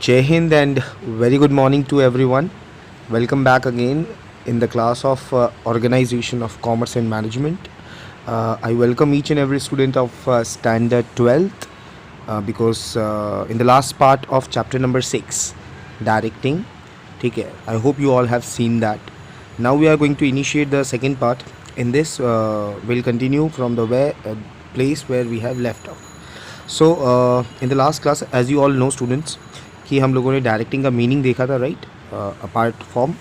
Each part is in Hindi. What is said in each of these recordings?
Jai Hind and very good morning to everyone. Welcome back again in the class of Organization of Commerce and Management. I welcome each and every student of Standard 12th because in the last part of chapter number 6, Directing, okay, I hope you all have seen that. Now we are going to initiate the second part. In this, we'll continue from the place where we have left off. So in the last class, as you all know students, कि हम लोगों ने डायरेक्टिंग का मीनिंग देखा था राइट अपार्ट फ्रॉम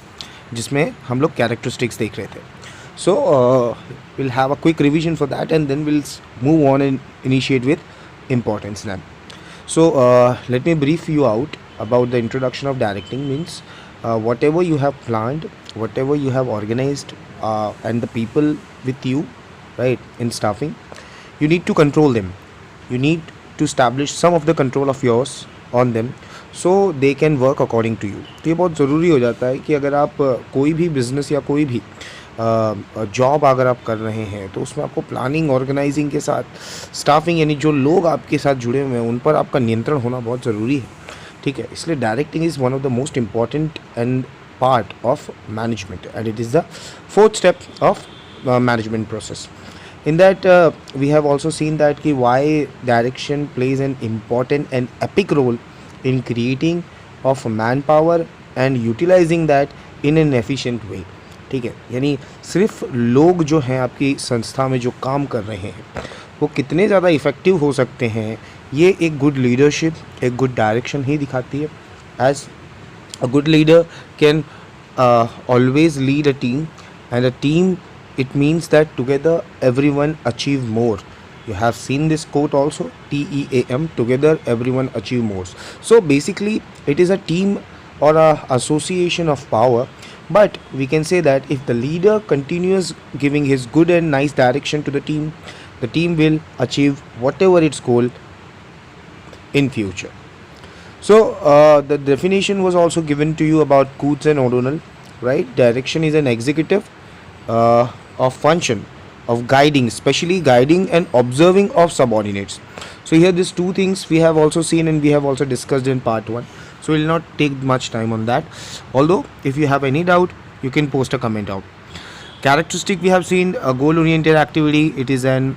जिसमें हम लोग कैरेक्टरिस्टिक्स देख रहे थे. So will have a quick revision for that and then will move on and initiate with importance then. So let me brief you out about the introduction of directing. Means whatever you have planned, whatever you have organized, and the people with you, right, in staffing, you need to control them. You need to establish some of the control of yours on them so they can work according to you. तो ये बहुत ज़रूरी हो जाता है कि अगर आप कोई भी बिज़नेस या कोई भी जॉब अगर आप कर रहे हैं तो उसमें आपको प्लानिंग ऑर्गेनाइजिंग के साथ स्टाफिंग यानी जो लोग आपके साथ जुड़े हुए हैं उन पर आपका नियंत्रण होना बहुत ज़रूरी है. ठीक है, इसलिए directing is one of the most important and part of management and it is the fourth step of management process. In that we have also seen that ki why direction plays an important and epic role in creating of manpower and utilizing that in an efficient way. ठीक है, यानी सिर्फ लोग जो हैं आपकी संस्था में जो काम कर रहे हैं वो कितने ज़्यादा इफ़ेक्टिव हो सकते हैं ये एक गुड लीडरशिप एक गुड डायरेक्शन ही दिखाती है. As a good leader can always lead a team and a team it means that together everyone achieve more. You have seen this quote also, TEAM, together everyone achieve more. So basically it is a team or a association of power, but we can say that if the leader continues giving his good and nice direction to the team will achieve whatever its goal in future. So the definition was also given to you about Coates and O'Donnell, right? Direction is an executive of function of guiding, especially guiding and observing of subordinates. So here these two things we have also seen and we have also discussed in part 1. So we will not take much time on that. Although if you have any doubt, you can post a comment out. Characteristic we have seen a goal oriented activity. It is an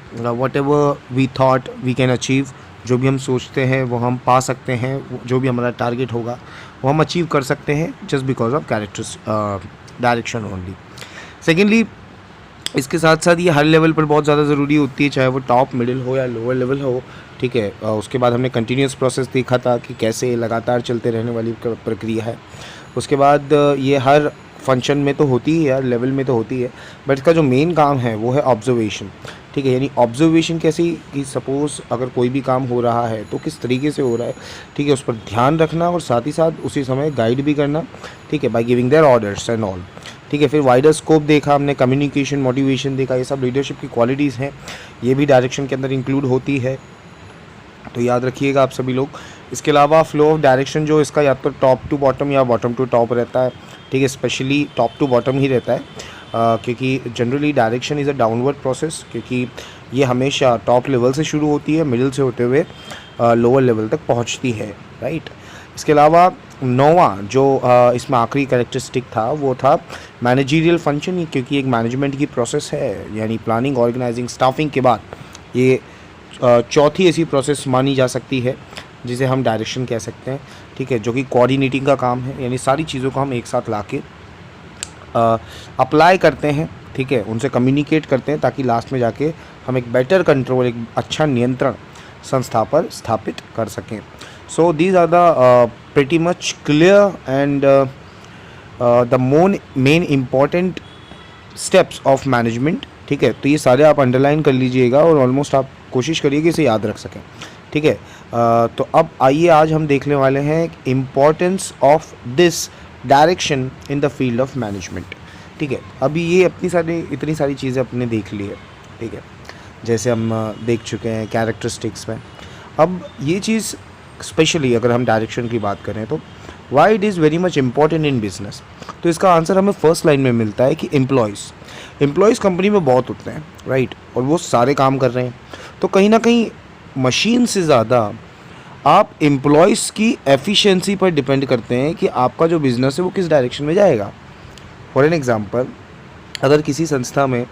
whatever we thought we can achieve. जो भी हम सोचते हैं वो हम पा सकते हैं, जो भी हमारा टारगेट होगा वो हम अचीव कर सकते हैं just because of characters direction only. Secondly इसके साथ साथ ये हर लेवल पर बहुत ज़्यादा ज़रूरी होती है, चाहे वो टॉप मिडिल हो या लोअर लेवल हो. ठीक है, उसके बाद हमने कंटिन्यूस प्रोसेस देखा था कि कैसे लगातार चलते रहने वाली प्रक्रिया है. उसके बाद ये हर फंक्शन में तो होती है, हर लेवल में तो होती है, बट इसका जो मेन काम है वो है ऑब्जर्वेशन. ठीक है, यानी ऑब्जर्वेशन कैसी कि सपोज़ अगर कोई भी काम हो रहा है तो किस तरीके से हो रहा है. ठीक है, उस पर ध्यान रखना और साथ ही साथ उसी समय गाइड भी करना. ठीक है, by giving their orders and all. ठीक है, फिर वाइडर स्कोप देखा हमने, कम्युनिकेशन मोटिवेशन देखा, ये सब लीडरशिप की क्वालिटीज़ हैं, ये भी डायरेक्शन के अंदर इंक्लूड होती है, तो याद रखिएगा आप सभी लोग. इसके अलावा फ्लो ऑफ डायरेक्शन जो इसका या तो टॉप टू बॉटम या बॉटम टू टॉप रहता है. ठीक है, स्पेशली टॉप टू बॉटम ही रहता है क्योंकि generally direction is a downward process, क्योंकि ये हमेशा टॉप लेवल से शुरू होती है, मिडिल से होते हुए लोअर लेवल तक पहुँचती है. राइट, इसके अलावा नौवां जो इसमें आखिरी कैरेक्टरिस्टिक था वो था मैनेजरियल फंक्शन, क्योंकि एक मैनेजमेंट की प्रोसेस है, यानी प्लानिंग ऑर्गेनाइजिंग स्टाफिंग के बाद ये चौथी ऐसी प्रोसेस मानी जा सकती है जिसे हम डायरेक्शन कह सकते हैं. ठीक है, जो कि कोऑर्डिनेटिंग का काम है, यानी सारी चीज़ों को हम एक साथ ला के अप्लाई करते हैं. ठीक है, उनसे कम्युनिकेट करते हैं ताकि लास्ट में जाके हम एक बेटर कंट्रोल, एक अच्छा नियंत्रण संस्था पर स्थापित कर सकें. So these are the pretty much clear and the main important steps of management. ठीक है, तो ये सारे आप अंडरलाइन कर लीजिएगा और ऑलमोस्ट आप कोशिश करिए कि इसे याद रख सकें. ठीक है, तो अब आइए आज हम देखने वाले हैं importance of this direction in the field of management. ठीक है, अभी ये इतनी सारी चीज़ें अपने देख ली है. ठीक है, जैसे हम देख चुके हैं कैरेक्टरिस्टिक्स में. अब ये चीज़ स्पेशली अगर हम डायरेक्शन की बात करें तो why it is very much important in business, तो इसका आंसर हमें फर्स्ट लाइन में मिलता है कि एम्प्लॉयज़ कंपनी में बहुत होते हैं, राइट, और वो सारे काम कर रहे हैं. तो कहीं ना कहीं मशीन से ज़्यादा आप एम्प्लॉयज़ की एफिशिएंसी पर डिपेंड करते हैं कि आपका जो बिज़नेस है वो किस डायरेक्शन में जाएगा। फॉर एन एग्ज़ाम्पल, अगर किसी संस्था में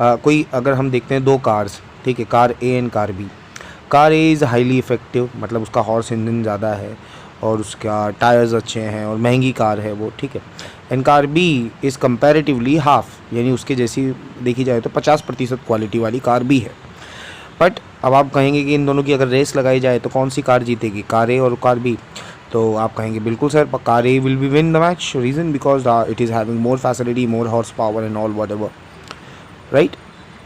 कोई, अगर हम देखते हैं दो कार्स, ठीक है, car A and car B. Car A is highly effective, मतलब उसका हॉर्स इंजन ज़्यादा है और उसका टायर्स अच्छे हैं और महंगी कार है वो, ठीक है। And car B is comparatively half, यानी उसके जैसी देखी जाए तो 50% क्वालिटी वाली कार भी है। बट अब आप कहेंगे कि इन दोनों की अगर रेस लगाई जाए तो कौन सी कार जीतेगी, कार ए और कार बी? तो आप कहेंगे बिल्कुल sir, car A will be win the match. Reason because it is having more facility, more horse power and all what ever, right.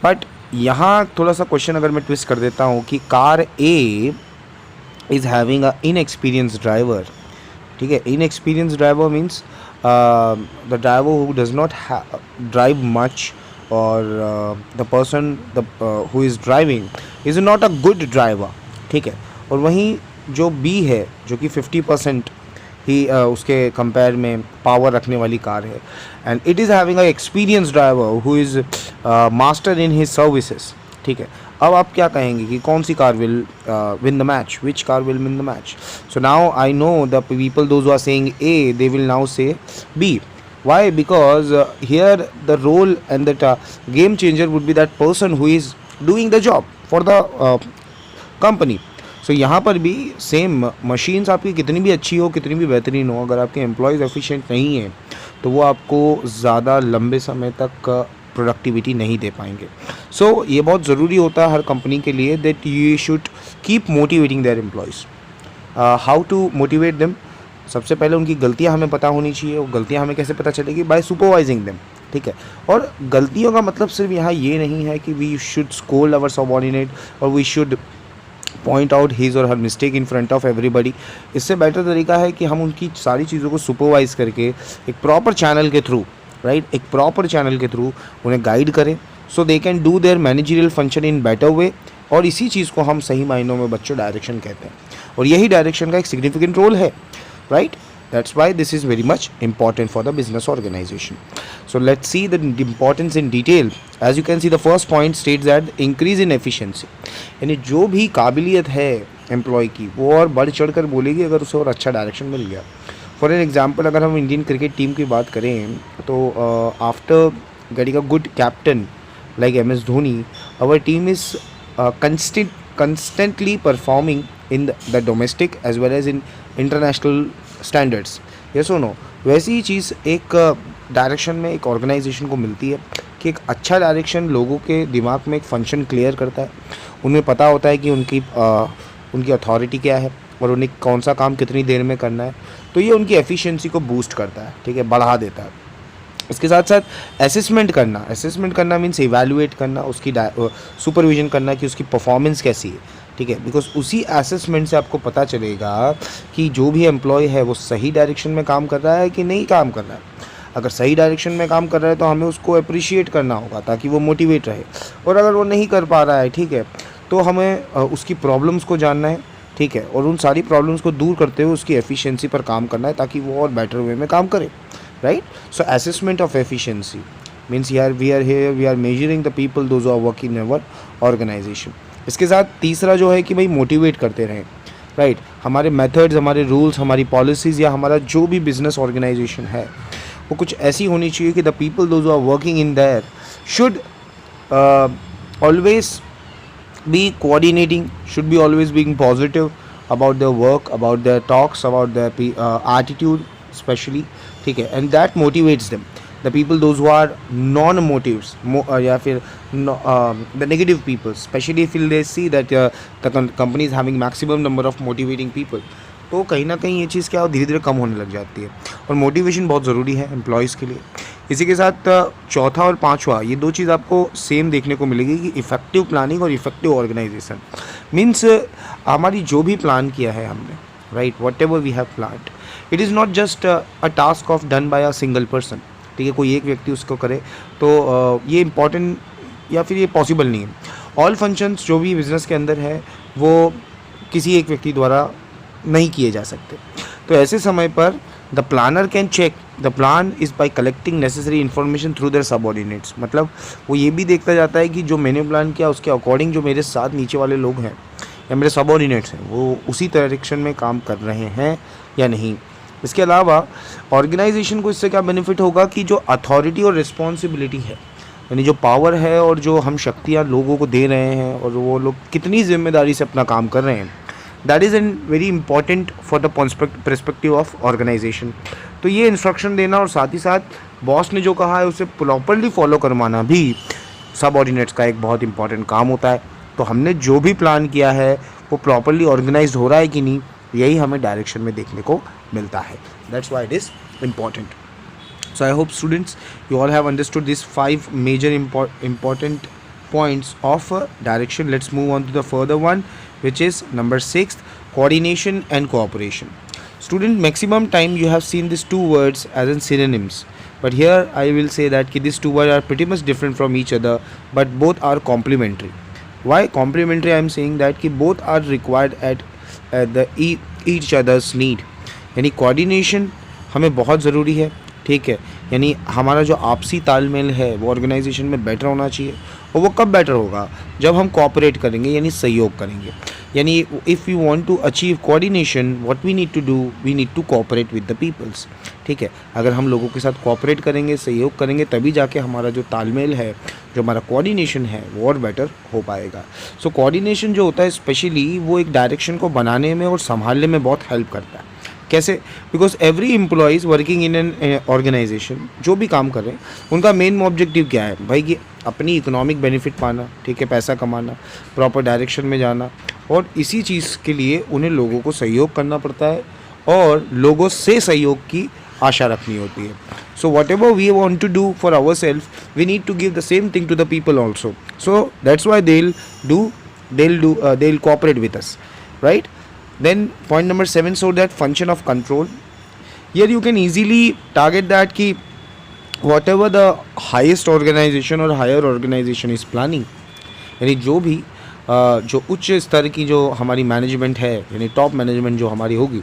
But यहाँ थोड़ा सा क्वेश्चन अगर मैं ट्विस्ट कर देता हूँ कि car A is having a inexperience driver, ठीक है। Inexperience driver means the driver who does not drive much, और the person who is driving is not a good driver, ठीक है। और वहीं जो बी है, जो कि 50% ही उसके कंपेयर में पावर रखने वाली कार है, and it is having a experience driver who is master in his services, ठीक है। अब आप क्या कहेंगे कि कौन सी car will win the match, which car will win the match? So now I know the people those who are saying A, they will now say B. Why? Because here the role and that game changer would be that person who is doing the job for the company. So यहाँ पर भी सेम, मशीन्स आपकी कितनी भी अच्छी हो, कितनी भी बेहतरीन हो, अगर आपके एम्प्लॉयज़ एफिशिएंट नहीं हैं तो वो आपको ज़्यादा लंबे समय तक प्रोडक्टिविटी नहीं दे पाएंगे. सो ये बहुत ज़रूरी होता है हर कंपनी के लिए that you should keep motivating their employees. How to motivate them? सबसे पहले उनकी गलतियां हमें पता होनी चाहिए. वो गलतियां हमें कैसे पता चलेगी? बाय सुपरवाइजिंग देम, ठीक है. और गलतियों का मतलब सिर्फ यहाँ ये नहीं है कि we should scold our subordinate और we should point out his और her mistake in front of everybody. इससे बेटर तरीका है कि हम उनकी सारी चीज़ों को सुपरवाइज करके एक प्रॉपर चैनल के थ्रू, राइट, एक प्रॉपर चैनल के थ्रू उन्हें गाइड करें so they can do their managerial function in better way. और इसी चीज़ को हम सही मायनों में बच्चों डायरेक्शन कहते हैं, और यही डायरेक्शन का एक सिग्निफिकेंट रोल है, right? That's why this is very much important for the business organization. So let's see the importance in detail. As you can see, the first point states that increase in efficiency. यानी जो भी काबिलियत है एम्प्लॉय की वो और बढ़ चढ़ कर बोलेगी अगर उसे और अच्छा डायरेक्शन मिल गया. फॉर एन एग्जाम्पल, अगर हम इंडियन क्रिकेट टीम की बात करें तो after getting a good captain like MS Dhoni, our team is constantly performing in the domestic as well as in international standards. Yes और नो? वैसी ही चीज़ एक डायरेक्शन में एक ऑर्गेनाइजेशन को मिलती है कि एक अच्छा डायरेक्शन लोगों के दिमाग में एक फंक्शन क्लियर करता है. उन्हें पता होता है कि उनकी अथॉरिटी क्या है और उन्हें कौन सा काम कितनी देर में करना है. तो ये उनकी एफिशिएंसी को बूस्ट करता है, ठीक है, बढ़ा देता है. इसके साथ साथ असेसमेंट करना मीन्स इवैल्यूएट करना, उसकी सुपरविजन करना कि उसकी परफॉर्मेंस कैसी है, ठीक है. बिकॉज उसी असेसमेंट से आपको पता चलेगा कि जो भी एम्प्लॉय है वो सही डायरेक्शन में काम कर रहा है कि नहीं काम कर रहा है. अगर सही डायरेक्शन में काम कर रहा है तो हमें उसको अप्रिशिएट करना होगा ताकि वो मोटिवेट रहे. और अगर वो नहीं कर पा रहा है, ठीक है, तो हमें उसकी प्रॉब्लम्स को जानना है, ठीक है, और उन सारी प्रॉब्लम्स को दूर करते हुए उसकी एफिशिएंसी पर काम करना है ताकि वो और बेटर वे में काम करे, right. So assessment of efficiency means we are measuring the people those are working in our organization. इसके साथ तीसरा जो है कि भाई मोटिवेट करते रहें, राइट. हमारे मेथड्स, हमारे रूल्स, हमारी पॉलिसीज़ या हमारा जो भी बिजनेस ऑर्गेनाइजेशन है वो कुछ ऐसी होनी चाहिए कि the people those are working in there should always be coordinating, should be always being positive about their work, about their talks, about their attitude specially, ठीक है. And that motivates them. The people those who are non-motives या फिर the negative people, especially if they see that the company is having maximum number of motivating people, तो कहीं ना कहीं ये चीज़ क्या धीरे धीरे कम होने लग जाती है. और मोटिवेशन बहुत ज़रूरी है एम्प्लॉयज़ के लिए. इसी के साथ चौथा और पांचवा, ये दो चीज़ आपको सेम देखने को मिलेगी कि इफ़ेक्टिव प्लानिंग और इफ़ेक्टिव ऑर्गेनाइजेशन. मीन्स हमारी जो भी प्लान किया है हमने, right, whatever we have planned, it is not just a task of done by a single person, ठीक है. कोई एक व्यक्ति उसको करे तो ये इम्पॉर्टेंट या फिर ये पॉसिबल नहीं है. ऑल फंक्शंस जो भी बिज़नेस के अंदर है वो किसी एक व्यक्ति द्वारा नहीं किए जा सकते. तो ऐसे समय पर the planner can check the plan is by collecting necessary information through their subordinates. मतलब वो ये भी देखता जाता है कि जो मैंने प्लान किया उसके अकॉर्डिंग जो मेरे साथ नीचे वाले लोग हैं या मेरे सबऑर्डिनेट्स हैं वो उसी डायरेक्शन में काम कर रहे हैं या नहीं। इसके अलावा ऑर्गेनाइजेशन को इससे क्या बेनिफिट होगा कि जो अथॉरिटी और रिस्पॉन्सिबिलिटी है, यानी जो पावर है और जो हम शक्तियाँ लोगों को दे रहे हैं और वो लोग कितनी जिम्मेदारी से अपना काम कर रहे हैं, that is an very important for the perspective of organization. तो ये इंस्ट्रक्शन देना और साथ ही साथ बॉस ने जो कहा है उसे प्रॉपरली फॉलो करवाना भी सबऑर्डिनेट्स का एक बहुत इंपॉर्टेंट काम होता है। तो हमने जो भी प्लान किया है वो प्रॉपरली ऑर्गेनाइज हो रहा है कि नहीं, यही हमें डायरेक्शन में देखने को मिलता है। That's why it is important. So I hope students you all have understood these 5 major important points of direction. Let's move on to the further one, which is number 6, coordination and cooperation. Student, maximum time you have seen these two words as in synonyms, but here I will say that these two words are pretty much different from each other, but both are complementary. Why complementary? I am saying that both are required at the each other's need. यानी coordination हमें बहुत ज़रूरी है, ठीक है, यानी हमारा जो आपसी तालमेल है वो ऑर्गेनाइजेशन में बेटर होना चाहिए। और वो कब बेटर होगा? जब हम कोऑपरेट करेंगे, यानी सहयोग करेंगे। यानी if you want to achieve coordination, what we need to do, we need to cooperate with the peoples, ठीक है। अगर हम लोगों के साथ कोऑपरेट करेंगे, सहयोग करेंगे, तभी जाके हमारा जो तालमेल है, जो हमारा कोऑर्डिनेशन है वो और बेटर हो पाएगा। सो कोऑर्डिनेशन जो होता है स्पेशली वो एक डायरेक्शन को बनाने में और संभालने में बहुत हेल्प करता है। कैसे? Because every employees working in an organization, जो भी काम कर रहे हैं, उनका मेन ऑब्जेक्टिव क्या है भाई? कि अपनी इकोनॉमिक बेनिफिट पाना, ठीक है, पैसा कमाना, प्रॉपर डायरेक्शन में जाना, और इसी चीज़ के लिए उन्हें लोगों को सहयोग करना पड़ता है और लोगों से सहयोग की आशा रखनी होती है। So whatever we want to do for our self, we need to give the same thing to the people also. So that's why they'll cooperate with us, right? Then point number 7, so that function of control. Here you can easily target that कि whatever the highest organization or higher organization is planning, यानी जो भी जो उच्च स्तर की जो हमारी मैनेजमेंट है, यानी टॉप मैनेजमेंट जो हमारी होगी,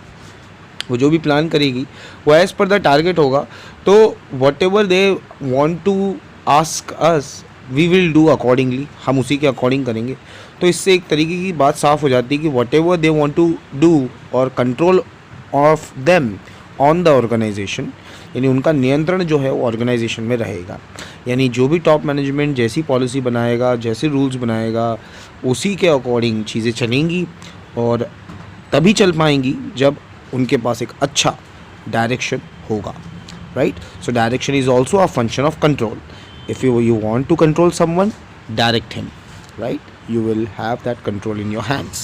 वो जो भी प्लान करेगी वो एज़ पर द टारगेट होगा। तो whatever they want to ask us, we will do accordingly, हम उसी के अकॉर्डिंग करेंगे। तो इससे एक तरीके की बात साफ़ हो जाती है कि whatever they want to do और control of them on the organisation, यानी उनका नियंत्रण जो है वो ऑर्गेनाइजेशन में रहेगा। यानी जो भी टॉप मैनेजमेंट जैसी पॉलिसी बनाएगा, जैसे रूल्स बनाएगा, उसी के अकॉर्डिंग चीज़ें चलेंगी और तभी चल पाएंगी जब उनके पास एक अच्छा डायरेक्शन होगा, right? So direction is also a function of control. If you want to control someone, direct him, right? You will have that control in your hands.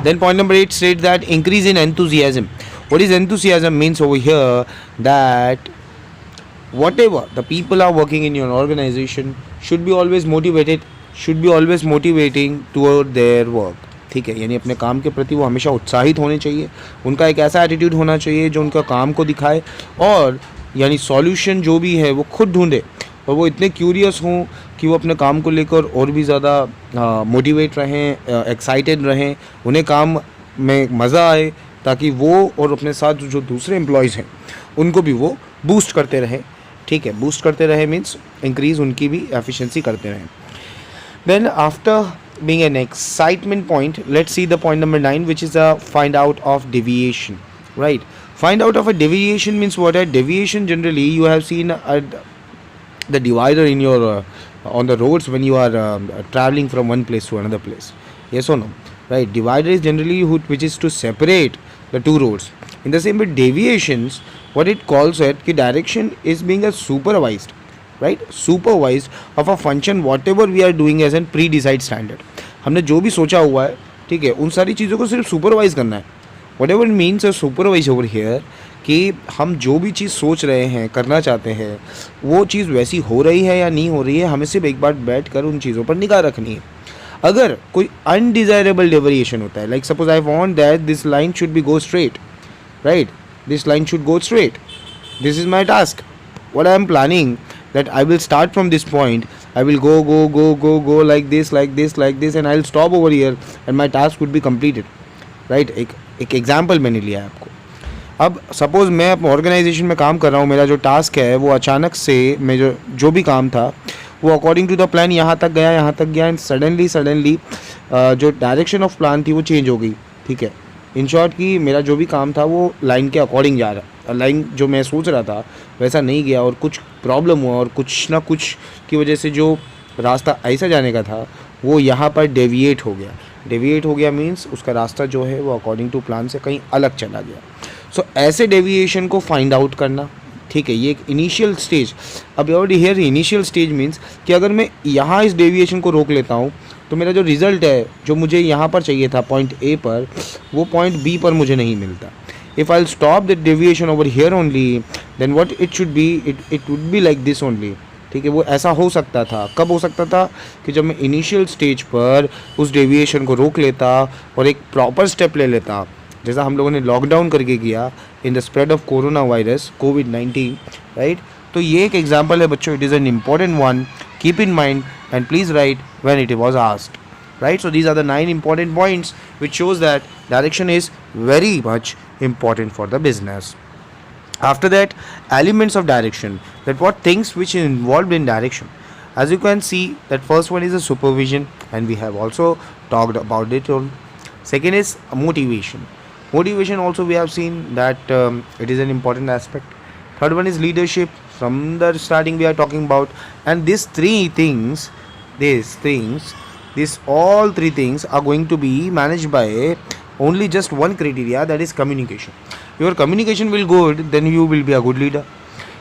Then point number 8 states that increase in enthusiasm. What is enthusiasm? Means over here that whatever the people are working in your organization should be always motivated, should be always motivating toward their work. ठीक है, यानी अपने काम के प्रति वो हमेशा उत्साहित होने चाहिए, उनका एक ऐसा एटीट्यूड होना चाहिए जो उनका काम को दिखाए, और यानी सॉल्यूशन जो भी है वो खुद ढूंढे, और वो इतने क्यूरियस हों कि वो अपने काम को लेकर और भी ज़्यादा मोटिवेट रहें, एक्साइटेड रहें, उन्हें काम में मज़ा आए, ताकि वो और अपने साथ जो दूसरे एम्प्लॉयज़ हैं उनको भी वो बूस्ट करते रहें. ठीक है, बूस्ट करते रहे मीन्स इंक्रीज़ उनकी भी एफिशिएंसी करते रहें. Then after being an excitement point, let's see the point number 9, which is a find out of deviation, right? Find out of a deviation means what? A deviation generally you have seen the divider in your on the roads when you are traveling from one place to another place, yes or no, right? Divider is generally which is to separate the two roads. In the same way, deviations, what it calls it ki direction is being a supervised, right? Supervised of a function whatever we are doing as an pre-decide standard. हमने जो भी सोचा हुआ है, ठीक है, उन सारी चीज़ों को सिर्फ सुपरवाइज करना है. whatever it means a supervise over here, कि हम जो भी चीज़ सोच रहे हैं, करना चाहते हैं, वो चीज़ वैसी हो रही है या नहीं हो रही है, हमें सिर्फ एक बार बैठ कर उन चीज़ों पर निगाह रखनी है. अगर कोई अनडिज़ायरेबल डेविएशन होता है, like suppose I want that this line should be go straight, right? This line should go straight, this is my task. What I am planning that I will start from this point, I will go like this, and I will stop over here and my task would be completed, right? एक एग्जाम्पल मैंने लिया है आपको. अब सपोज़ मैं अपने ऑर्गेनाइजेशन में काम कर रहा हूँ, मेरा जो टास्क है वो अचानक से मैं जो भी काम था वो अकॉर्डिंग टू द प्लान यहाँ तक गया, एंड सडनली जो डायरेक्शन ऑफ प्लान थी वो चेंज हो गई, ठीक है। इन शॉर्ट कि मेरा जो भी काम था वो लाइन के अकॉर्डिंग जा रहा, लाइन जो मैं सोच रहा था वैसा नहीं गया और कुछ प्रॉब्लम हुआ और कुछ ना कुछ की वजह से जो रास्ता ऐसा जाने का था वो यहाँ पर डेविएट हो गया। डेविएट हो गया मीन्स उसका रास्ता जो है वो अकॉर्डिंग टू प्लान से कहीं अलग चला गया। सो ऐसे डेविएशन को फाइंड आउट करना, ठीक है, ये एक इनिशियल स्टेज। अब already here initial stage means कि अगर मैं यहाँ इस डेविएशन को रोक लेता हूँ तो मेरा जो रिज़ल्ट है जो मुझे यहाँ पर चाहिए था पॉइंट ए पर, वो पॉइंट बी पर मुझे नहीं मिलता। If I stop the deviation over here only then what it should be, it would be like this only, ठीक है। वो ऐसा हो सकता था, कब हो सकता था कि जब मैं इनिशियल स्टेज पर उस डेविएशन को रोक लेता और एक प्रॉपर स्टेप ले लेता, जैसा हम लोगों ने लॉकडाउन करके किया in the spread of corona virus covid, right. तो ये एक एग्जांपल है बच्चों, it is an important one, keep in mind and please write when it was asked, right? So these are the 9 important points which shows that direction is very much important for the business. After that, elements of direction, that what things which is involved in direction. As you can see, that first one is a supervision and we have also talked about it. Second is motivation. Motivation also we have seen that it is an important aspect. Third one is leadership. From the starting we are talking about, and these all three things are going to be managed by only just one criteria, that is communication. If your communication will good, then you will be a good leader.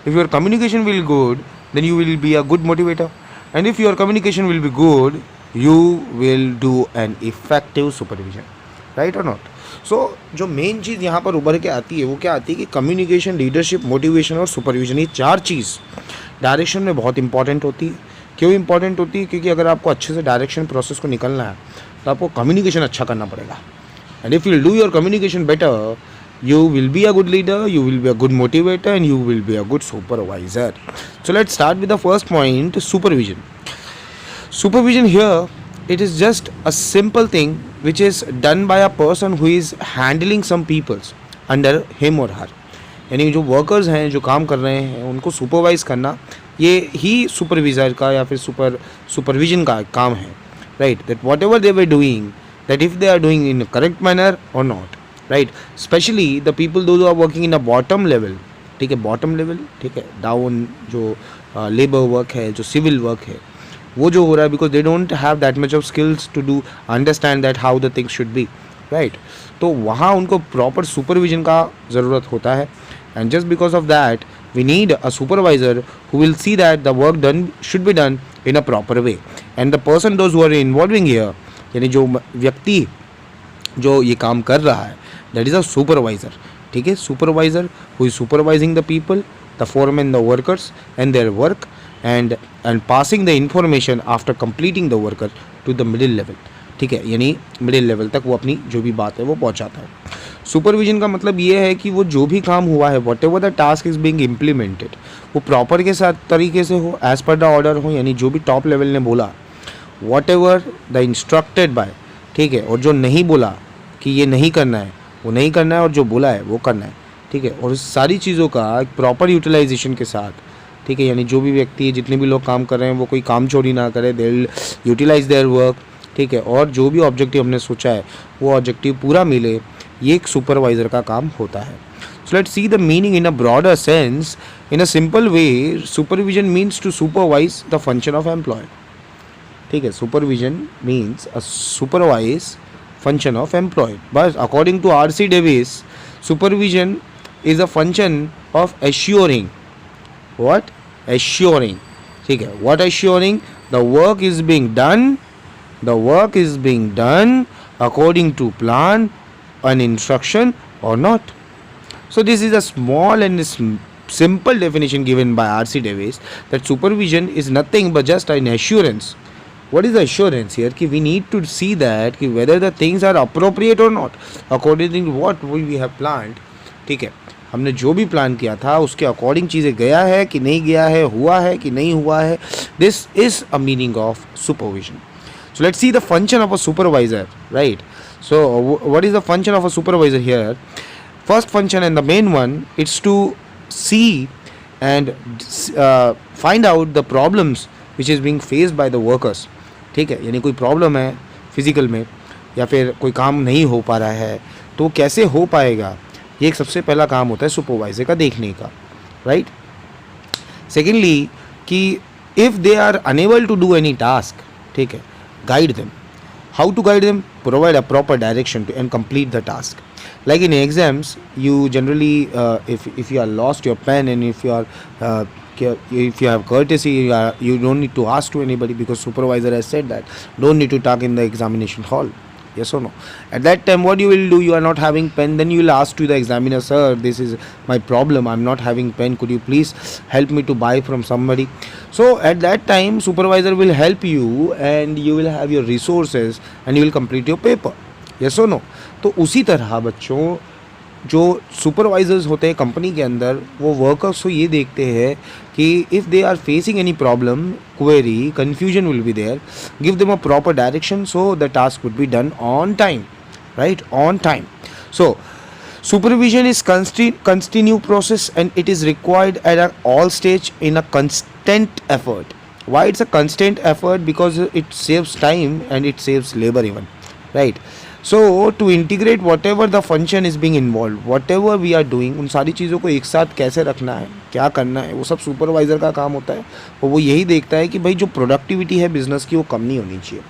If your communication will good, then you will be a good motivator. And if your communication will be good, you will do an effective supervision, right or not? So जो मेन चीज़ यहाँ पर उभर के आती है वो क्या आती है कि कम्युनिकेशन, लीडरशिप, मोटिवेशन और सुपरविजन, ये चार चीज़ डायरेक्शन में बहुत इंपॉर्टेंट होती है। क्यों इंपॉर्टेंट होती है? क्योंकि अगर आपको अच्छे से डायरेक्शन प्रोसेस को निकलना है तो आपको कम्युनिकेशन अच्छा करना पड़ेगा। And if you do your communication better, you will be a good leader, you will be a good motivator and you will be a good supervisor. So let's start with the first point, supervision. Supervision here, it is just a simple thing which is done by a person who is handling some peoples under him or her. यानी जो वर्कर्स हैं जो काम कर रहे हैं उनको सुपरवाइज करना, ये ही सुपरविज़र का या फिर सुपरविजन का काम है, right. That whatever they were doing, that if they are doing in correct manner और not, right. Specially the people those are working in a bottom level, ठीक है, बॉटम लेवल, ठीक है, डाउन जो लेबर वर्क है, जो सिविल वर्क है, वो जो हो रहा है because they don't have that much of skills to do understand that how the things should be, right. तो वहाँ उनको प्रॉपर सुपरविजन का ज़रूरत होता है। And just because of that we need a supervisor who will see that the work done should be done in a proper way. And the person those who are involving here, यानी जो व्यक्ति जो ये काम कर रहा है, दैट इज़ अ सुपरवाइजर, ठीक है। Supervisor who is supervising the people, the foreman, the workers and their work and passing the information after completing the worker to the middle level, ठीक है, यानी मिडिल लेवल तक वो अपनी जो भी बात है वो पहुंचाता है। सुपरविजन का मतलब ये है कि वो जो भी काम हुआ है, what ever the task is being implemented, वो प्रॉपर के साथ तरीके से हो, एज पर द ऑर्डर हो, यानी जो भी टॉप लेवल ने बोला, whatever the instructed by, ठीक है, और जो नहीं बोला कि ये नहीं करना है वो नहीं करना है, और जो बोला है वो करना है, ठीक है। और इस सारी चीज़ों का एक प्रॉपर यूटिलाइजेशन के साथ, ठीक है, यानी जो भी व्यक्ति, जितने भी लोग काम कर रहे हैं वो कोई काम चोरी ना करे, they will utilize their work, ठीक है, और जो भी ऑब्जेक्टिव हमने सोचा है वो ऑब्जेक्टिव पूरा मिले, ये एक सुपरवाइज़र का काम होता है। So let's see the meaning in a broader sense. In a simple way, supervision means to supervise the function of employ, ठीक है। Supervision means a supervise function of employ, but according to R.C. Davis, supervision is a function of assuring, what assuring, ठीक है, what assuring the work is being done according to plan and instruction or not. So this is a small and simple definition given by R.C. Davis, that supervision is nothing but just an assurance. What is the assurance here? कि we need to see that कि whether the things are appropriate or not according to what we have planned, ठीक है, हमने जो भी प्लान किया था उसके अकॉर्डिंग चीज़ें गया है कि नहीं गया है, हुआ है कि नहीं हुआ है। This is a meaning of supervision. So let's see the function of a supervisor, right. So what is the function of a supervisor here? First function and the main one, it's to see and find out the problems which is being faced by the workers, ठीक है, यानी कोई प्रॉब्लम है फिज़िकल में, या फिर कोई काम नहीं हो पा रहा है तो कैसे हो पाएगा, ये एक सबसे पहला काम होता है सुपरवाइज़र का देखने का, राइट। सेकेंडली कि if they are unable to do any task, ठीक है, guide them. How to guide them? Provide a proper direction to and complete the task. Like in exams, you generally, if you are lost your pen, and if you have courtesy, you don't need to ask to anybody, because supervisor has said that don't need to talk in the examination hall. Yes or no? At that time, what you will do? You are not having pen, then you will ask to the examiner, sir, this is my problem. I'm not having pen. Could you please help me to buy from somebody? So at that time, supervisor will help you, and you will have your resources, and you will complete your paper. Yes or no? तो उसी तरह बच्चों, जो सुपरवाइजर्स होते हैं कंपनी के अंदर, वो वर्कर्स को ये देखते हैं कि if they are facing any problem, query, confusion will be there, give them a proper direction so the task would be done on time, right, on time. So supervision is continue process, and it is required at all stage in a constant effort. Why it's a constant effort? Because it saves time and it saves labor even, right? So to integrate whatever the function is being involved, whatever we are doing, उन सारी चीज़ों को एक साथ कैसे रखना है, क्या करना है, वो सब सुपरवाइज़र का काम होता है. और वो यही देखता है कि भाई जो प्रोडक्टिविटी है बिजनेस की वो कम नहीं होनी चाहिए.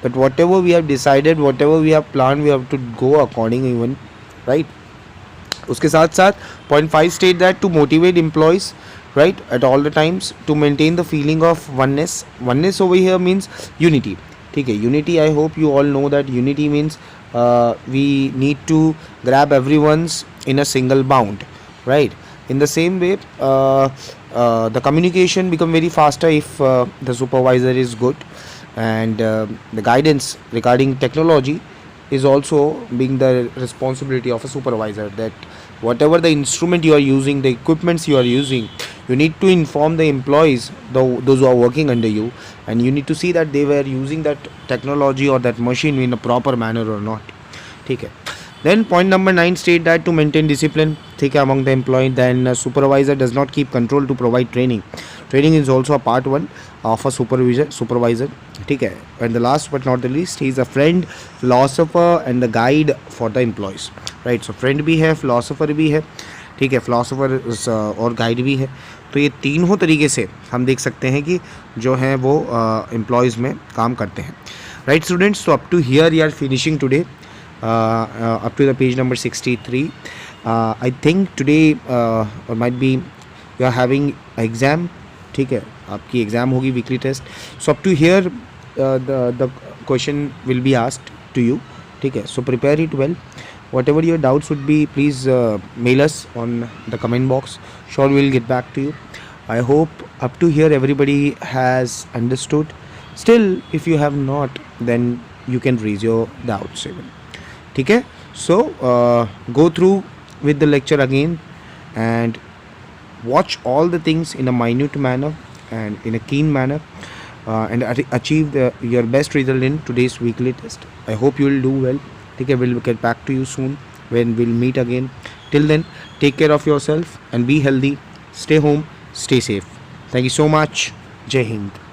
But whatever we have decided, whatever we have plan, we have to go according even, right. उसके साथ साथ point 5 state that to motivate employees, right, at all the times, to maintain the feeling of oneness over here means unity. ठीक है, unity, I hope you all know that unity means we need to grab everyone's in a single bound, right. In the same way, the communication become very faster if the supervisor is good, and the guidance regarding technology is also being the responsibility of a supervisor, that whatever the instrument you are using, the equipments you are using, you need to inform the employees, those who are working under you, and you need to see that they were using that technology or that machine in a proper manner or not. ठीक है. Then point number 9 state that to maintain discipline, ठीक है, among the employee, then supervisor does not keep control to provide training. Training is also a part one of a supervisor. ठीक है. And the last but not the least, he is a friend, philosopher and the guide for the employees. Right. So friend भी है, philosopher भी है, ठीक है, फिलोसोफर और गाइड भी है. तो ये तीनों तरीके से हम देख सकते हैं कि जो हैं वो एम्प्लॉयज़ में काम करते हैं. राइट स्टूडेंट्स, तो up to here we are finishing today, up to the page number 63. I think today might be you are having exam, ठीक है, आपकी एग्ज़ाम होगी, weekly test. So up to here the question will be asked to you, ठीक है. So prepare it well. Whatever your doubts would be, please mail us on the comment box. Sure, we'll get back to you. I hope up to here everybody has understood. Still, if you have not, then you can raise your doubts even. ठीक है. So go through with the lecture again and watch all the things in a minute manner and in a keen manner, and achieve your best result in today's weekly test. I hope you will do well. ठीक है, we'll get back to you soon when we'll meet again. Till then, take care of yourself and be healthy. Stay home, stay safe. Thank you so much. Jai Hind.